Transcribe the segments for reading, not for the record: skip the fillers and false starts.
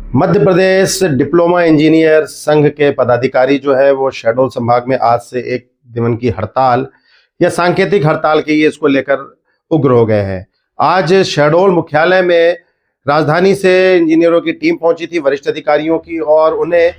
Madhya Pradesh diploma engineer संघ के पदाधिकारी जो है वो शहडोल संभाग में आज से एक दिन की हड़ताल या सांकेतिक हड़ताल के ये इसको लेकर उग्र हो गए हैं। आज शहडोल मुख्यालय में राजधानी से इंजीनियरों की टीम पहुंची थी, वरिष्ठ अधिकारियों की, और उन्हें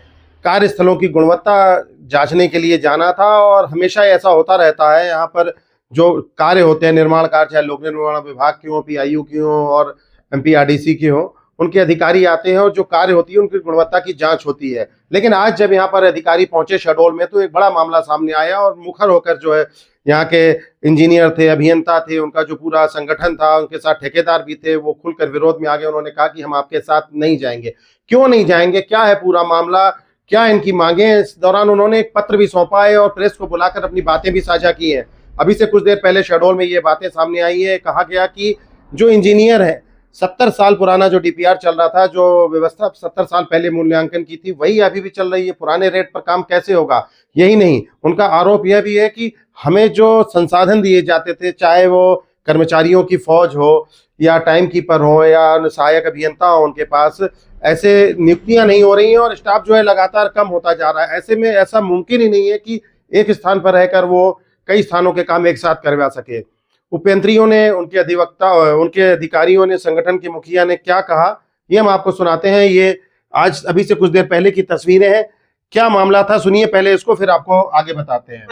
कार्यस्थलों की गुणवत्ता जांचने के लिए जाना था। और हमेशा ऐसा होता रहता है, यहाँ पर जो कार्य होते हैं, निर्माण कार्य, चाहे लोक निर्माण विभाग के हों, पीआईयू की हों और एमपीआरडीसी की हों, उनके अधिकारी आते हैं और जो कार्य होती है उनकी गुणवत्ता की जांच होती है। लेकिन आज जब यहाँ पर अधिकारी पहुंचे शहडोल में तो एक बड़ा मामला सामने आया और मुखर होकर जो है यहाँ के इंजीनियर थे, अभियंता थे, उनका जो पूरा संगठन था, उनके साथ ठेकेदार भी थे, वो खुलकर विरोध में आ गए। उन्होंने कहा कि हम आपके साथ नहीं जाएंगे। क्यों नहीं जाएंगे, क्या है पूरा मामला, क्या इनकी मांगे। इस दौरान उन्होंने एक पत्र भी सौंपा है और प्रेस को बुलाकर अपनी बातें भी साझा की हैं। अभी से कुछ देर पहले शहडोल में ये बातें सामने आई है। कहा गया कि जो इंजीनियर है, 70 साल पुराना जो डीपीआर चल रहा था, जो व्यवस्था 70 साल पहले मूल्यांकन की थी, वही अभी भी चल रही है। पुराने रेट पर काम कैसे होगा। यही नहीं, उनका आरोप यह भी है कि हमें जो संसाधन दिए जाते थे, चाहे वो कर्मचारियों की फौज हो या टाइम कीपर हो या सहायक अभियंता हो, उनके पास ऐसे नियुक्तियां नहीं हो रही हैं और स्टाफ जो है लगातार कम होता जा रहा है। ऐसे में ऐसा मुमकिन ही नहीं है कि एक स्थान पर रहकर वो कई स्थानों के काम एक साथ करवा सके। उपयंत्रियों ने, उनके अधिवक्ता, उनके अधिकारियों ने, संगठन के मुखिया ने क्या कहा, ये हम आपको सुनाते हैं। ये आज अभी से कुछ देर पहले की तस्वीरें हैं। क्या मामला था, सुनिए पहले इसको, फिर आपको आगे बताते हैं।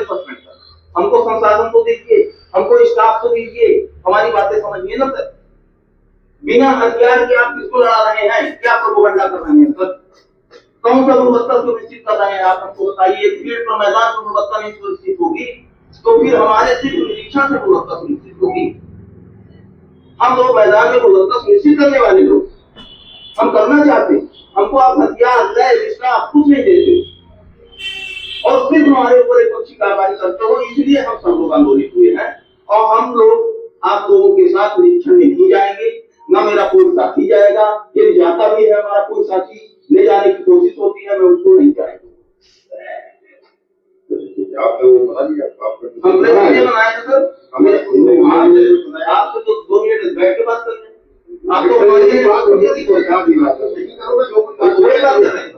हमको संसाधन तो दीजिए, हमको स्टाफ तो दीजिए, हमारी बातें समझिए ना सर। बिना हथियार के आप किसको लड़ा रहे हैं, क्या प्रोपेगेंडा कर रहे हैं सर? कौन सा गुणवत्ता सुनिश्चित कर रहे हैं आप, हमको बताइए। फील्ड पर मैदान में गुणवत्ता नहीं सुनिश्चित होगी तो फिर हमारे सिर्फ निरीक्षण से गुणवत्ता सुनिश्चित होगी। हम लोग मैदान में गुणवत्ता सुनिश्चित करने वाले लोग, हम करना चाहते हैं। हमको आप हथियार, लैब, स्टाफ कुछ नहीं देते और फिर हमारे ऊपर एक अच्छी कार्रवाई करते हो, इसलिए हम सब लोग आंदोलित हुए हैं। और हम लोग आप लोगों के साथ निरीक्षण में नहीं जाएंगे, ना मेरा कोई साथी जाएगा। यदि जाता भी है हमारा कोई साथी, ले जाने की कोशिश होती है, मैं उसको नहीं जाएगा। हम बनाए हैं सर, आपसे तो 2 मिनट बैठ के बात कर रहे हैं। आप तो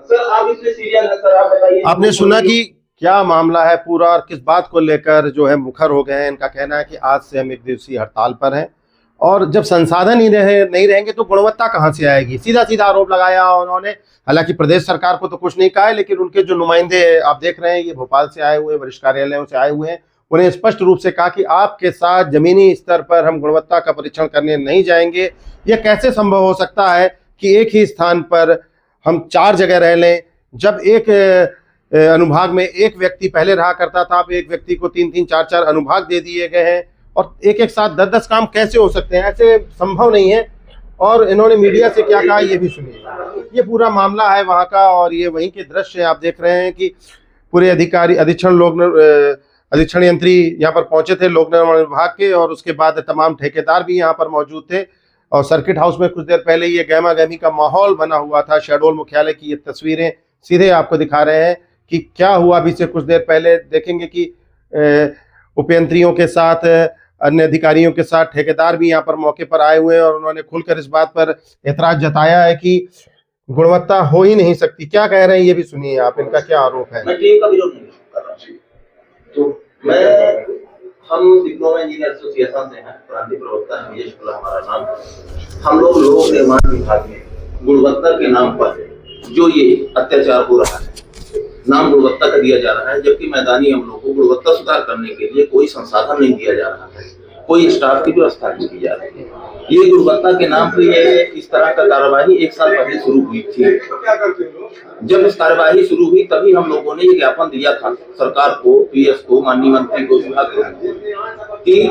सर, आप इसमें सीरियस है सर, आप बताइए। आपने सुना कि क्या मामला है पूरा और किस बात को लेकर जो है मुखर हो गए हैं। इनका कहना है कि आज से हम एक दिवसीय हड़ताल पर हैं और जब संसाधन ही नहीं रहेंगे तो गुणवत्ता कहाँ से आएगी। सीधा सीधा आरोप लगाया उन्होंने। हालांकि प्रदेश सरकार को तो कुछ नहीं कहा है, लेकिन उनके जो नुमाइंदे आप देख रहे हैं, ये भोपाल से आए हुए, वरिष्ठ कार्यालयों से आए हुए हैं, उन्हें स्पष्ट रूप से कहा कि आपके साथ जमीनी स्तर पर हम गुणवत्ता का परीक्षण करने नहीं जाएंगे। यह कैसे संभव हो सकता है कि एक ही स्थान पर हम 4 जगह रह लें, जब एक अनुभाग में एक व्यक्ति पहले रहा करता था, अब एक व्यक्ति को 3-3, 4-4 अनुभाग दे दिए गए हैं और एक साथ 10-10 काम कैसे हो सकते हैं। ऐसे संभव नहीं है। और इन्होंने मीडिया से क्या कहा ये भी सुनिए। ये पूरा मामला है वहाँ का और ये वहीं के दृश्य आप देख रहे हैं कि पूरे अधिकारी, अधीक्षण यंत्री यहाँ पर पहुंचे थे लोक निर्माण विभाग के, और उसके बाद तमाम ठेकेदार भी यहाँ पर मौजूद थे। और सर्किट हाउस में कुछ देर पहले ये गहमा गहमी का माहौल बना हुआ था। शहडोल मुख्यालय की ये तस्वीरें सीधे आपको दिखा रहे हैं कि क्या हुआ। अभी से कुछ देर पहले देखेंगे कि उपयंत्रियों के साथ, अन्य अधिकारियों के साथ ठेकेदार भी यहाँ पर मौके पर आए हुए हैं और उन्होंने खुलकर इस बात पर एतराज जताया है कि गुणवत्ता हो ही नहीं सकती। क्या कह रहे हैं ये भी सुनिए आप, इनका क्या आरोप है। मैं टीम का विरोध नहीं कर रहा तो हम डिप्लोमा इंजीनियर एसोसिएशन से हैं, प्रांतीय प्रवक्ता है विजय शुक्ला हमारा नाम। हम लोग लोक निर्माण विभाग में गुणवत्ता के नाम पर जो ये अत्याचार हो रहा है, नाम गुणवत्ता का दिया जा रहा है, जबकि मैदानी अमलों को गुणवत्ता सुधार करने के लिए कोई संसाधन नहीं दिया जा रहा है, कोई स्टाफ की व्यवस्था नहीं की जा रही है। ये गुणवत्ता के नाम पर ये इस तरह का कार्यवाही 1 साल पहले शुरू हुई थी। जब इस कार्यवाही शुरू हुई तभी हम लोगों ने ये ज्ञापन दिया था सरकार को, पीएस को, माननीय मंत्री को, विभाग को, कि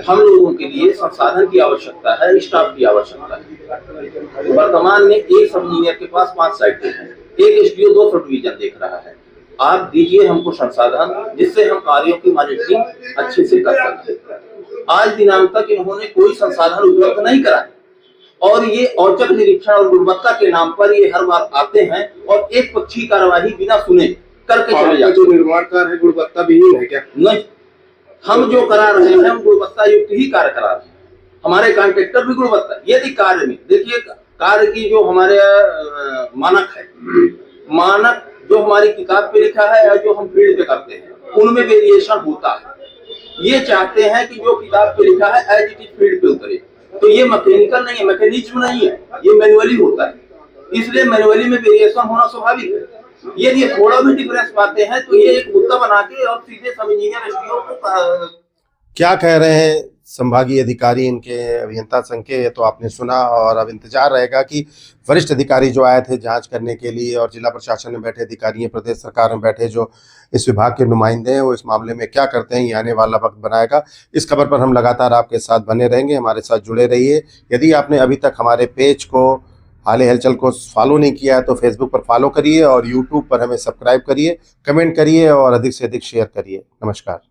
हम लोगों के लिए संसाधन की आवश्यकता है, स्टाफ की आवश्यकता है। वर्तमान में एक सब इंजीनियर के पास 5 साइटें हैं, एक एसडीओ 2 सब डिवीजन देख रहा है। आप दीजिए हमको संसाधन जिससे हम कार्यों की मॉनिटरिंग अच्छे से कर सकते। आज दिनांक तक इन्होंने कोई संसाधन उपलब्ध नहीं कराए और ये औचक निरीक्षण और गुणवत्ता के नाम पर ये हर बार आते हैं और एक पक्षी कार्यवाही बिना सुने करके चले जाते हैं। जो निर्माण कार्य है गुणवत्ता विहीन है क्या? नहीं, हम जो करा रहे हैं हम गुणवत्ता युक्त ही कार्य करा रहे हैं। हमारे कॉन्ट्रैक्टर भी गुणवत्ता, यदि कार्य में देखिए कार्य की जो हमारे मानक है, मानक जो हमारी किताब पे लिखा है या जो हम फील्ड पे करते हैं उनमें वेरिएशन होता है। ये चाहते हैं कि जो किताब पे लिखा है एज इट इज फील्ड पे उतरे, तो ये मैकेनिकल नहीं है, मैकेनिज्म नहीं है, ये मैनुअली होता है, इसलिए मैनुअली में वेरिएशन होना स्वाभाविक है। यदि थोड़ा भी डिफरेंस पाते हैं तो ये एक मुद्दा बना के और सीधे सब इंजीनियर एसडीओ को क्या कह रहे हैं संभागीय अधिकारी इनके अभियंता संघ के, ये तो आपने सुना। और अब इंतजार रहेगा कि वरिष्ठ अधिकारी जो आए थे जांच करने के लिए और जिला प्रशासन में बैठे अधिकारी, प्रदेश सरकार में बैठे जो इस विभाग के नुमाइंदे हैं, वो इस मामले में क्या करते हैं, ये आने वाला वक्त बनाएगा। इस खबर पर हम लगातार आपके साथ बने रहेंगे, हमारे साथ जुड़े रहिए। यदि आपने अभी तक हमारे पेज को, हाल हलचल को फॉलो नहीं किया है तो फेसबुक पर फॉलो करिए और यूट्यूब पर हमें सब्सक्राइब करिए, कमेंट करिए और अधिक से अधिक शेयर करिए। नमस्कार।